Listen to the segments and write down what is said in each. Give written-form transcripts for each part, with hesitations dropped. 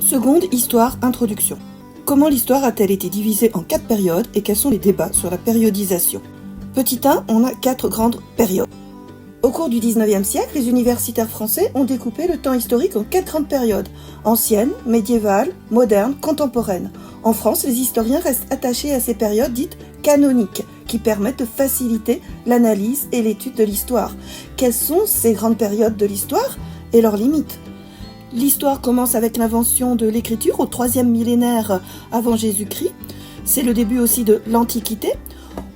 Seconde histoire, introduction. Comment l'histoire a-t-elle été divisée en 4 périodes et quels sont les débats sur la périodisation? Petit 1, on a 4 grandes périodes. Au cours du 19e siècle, les universitaires français ont découpé le temps historique en 4 grandes périodes: ancienne, médiévale, moderne, contemporaine. En France, les historiens restent attachés à ces périodes dites canoniques, qui permettent de faciliter l'analyse et l'étude de l'histoire. Quelles sont ces grandes périodes de l'histoire et leurs limites? L'histoire commence avec l'invention de l'écriture au 3e millénaire avant Jésus-Christ. C'est le début aussi de l'Antiquité.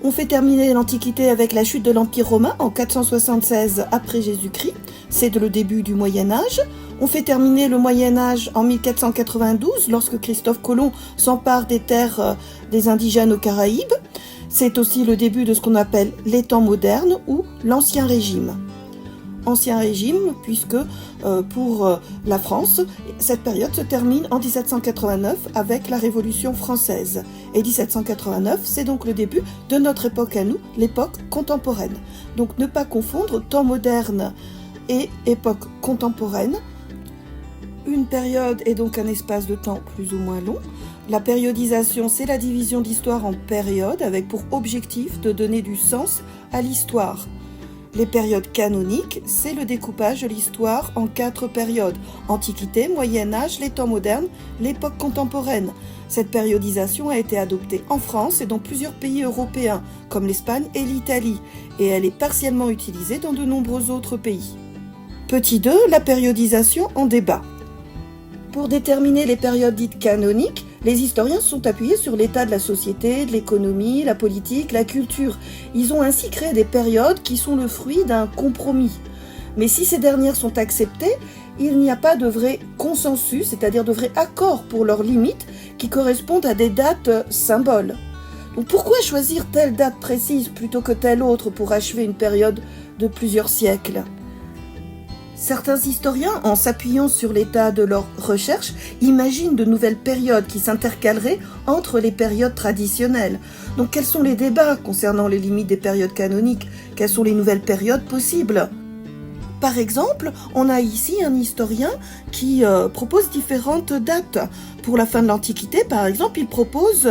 On fait terminer l'Antiquité avec la chute de l'Empire romain en 476 après Jésus-Christ. C'est le début du Moyen-Âge. On fait terminer le Moyen-Âge en 1492 lorsque Christophe Colomb s'empare des terres des indigènes aux Caraïbes. C'est aussi le début de ce qu'on appelle les temps modernes ou l'Ancien Régime. Ancien Régime, puisque pour la France, cette période se termine en 1789 avec la Révolution française. Et 1789, c'est donc le début de notre époque à nous, l'époque contemporaine. Donc ne pas confondre temps moderne et époque contemporaine. Une période est donc un espace de temps plus ou moins long. La périodisation, c'est la division d'histoire en périodes avec pour objectif de donner du sens à l'histoire. Les périodes canoniques, c'est le découpage de l'histoire en 4 périodes: Antiquité, Moyen-Âge, les temps modernes, l'époque contemporaine. Cette périodisation a été adoptée en France et dans plusieurs pays européens, comme l'Espagne et l'Italie, et elle est partiellement utilisée dans de nombreux autres pays. Petit 2, la périodisation en débat. Pour déterminer les périodes dites canoniques, les historiens sont appuyés sur l'état de la société, de l'économie, la politique, la culture. Ils ont ainsi créé des périodes qui sont le fruit d'un compromis. Mais si ces dernières sont acceptées, il n'y a pas de vrai consensus, c'est-à-dire de vrai accord pour leurs limites qui correspondent à des dates symboles. Donc pourquoi choisir telle date précise plutôt que telle autre pour achever une période de plusieurs siècles ? Certains historiens, en s'appuyant sur l'état de leurs recherches, imaginent de nouvelles périodes qui s'intercaleraient entre les périodes traditionnelles. Donc quels sont les débats concernant les limites des périodes canoniques? Quelles sont les nouvelles périodes possibles? Par exemple, on a ici un historien qui propose différentes dates. Pour la fin de l'Antiquité, par exemple, il propose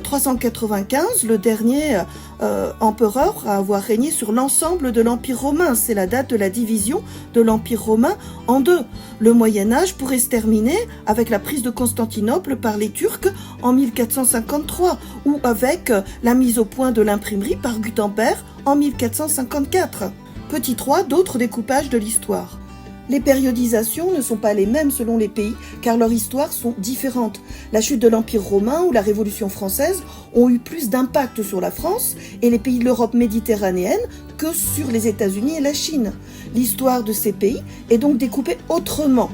395, le dernier empereur à avoir régné sur l'ensemble de l'Empire romain. C'est la date de la division de l'Empire romain en 2. Le Moyen-Âge pourrait se terminer avec la prise de Constantinople par les Turcs en 1453 ou avec la mise au point de l'imprimerie par Gutenberg en 1454. Petit 3, d'autres découpages de l'histoire. Les périodisations ne sont pas les mêmes selon les pays, car leurs histoires sont différentes. La chute de l'Empire romain ou la Révolution française ont eu plus d'impact sur la France et les pays de l'Europe méditerranéenne que sur les États-Unis et la Chine. L'histoire de ces pays est donc découpée autrement.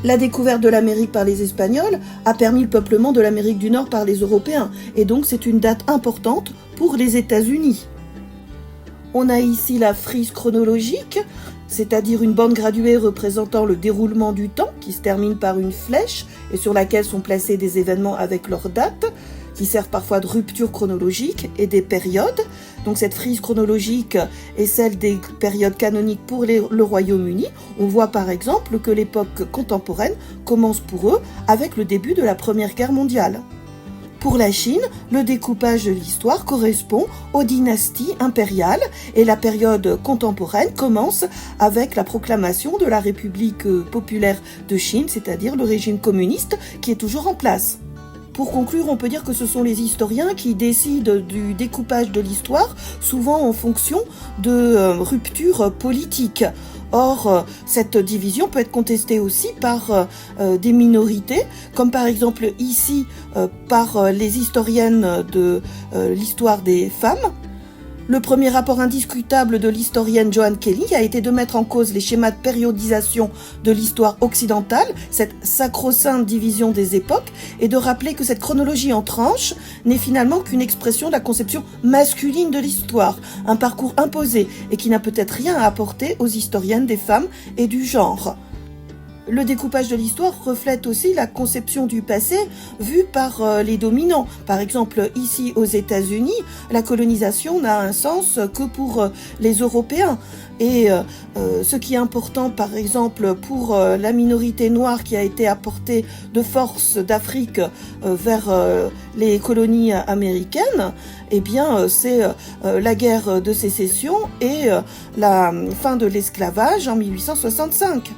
La découverte de l'Amérique par les Espagnols a permis le peuplement de l'Amérique du Nord par les Européens, et donc c'est une date importante pour les États-Unis. On a ici la frise chronologique, c'est-à-dire une bande graduée représentant le déroulement du temps qui se termine par une flèche et sur laquelle sont placés des événements avec leurs dates, qui servent parfois de rupture chronologique et des périodes. Donc cette frise chronologique est celle des périodes canoniques pour le Royaume-Uni. On voit par exemple que l'époque contemporaine commence pour eux avec le début de la Première Guerre mondiale. Pour la Chine, le découpage de l'histoire correspond aux dynasties impériales et la période contemporaine commence avec la proclamation de la République populaire de Chine, c'est-à-dire le régime communiste qui est toujours en place. Pour conclure, on peut dire que ce sont les historiens qui décident du découpage de l'histoire, souvent en fonction de ruptures politiques. Or, cette division peut être contestée aussi par des minorités, comme par exemple ici par les historiennes de l'histoire des femmes. Le premier rapport indiscutable de l'historienne Joan Kelly a été de mettre en cause les schémas de périodisation de l'histoire occidentale, cette sacro-sainte division des époques, et de rappeler que cette chronologie en tranches n'est finalement qu'une expression de la conception masculine de l'histoire, un parcours imposé et qui n'a peut-être rien à apporter aux historiennes des femmes et du genre. Le découpage de l'histoire reflète aussi la conception du passé vue par les dominants. Par exemple, ici aux États-Unis, la colonisation n'a un sens que pour les Européens. Et ce qui est important, par exemple, pour la minorité noire qui a été apportée de force d'Afrique vers les colonies américaines, eh bien, c'est la guerre de sécession et la fin de l'esclavage en 1865.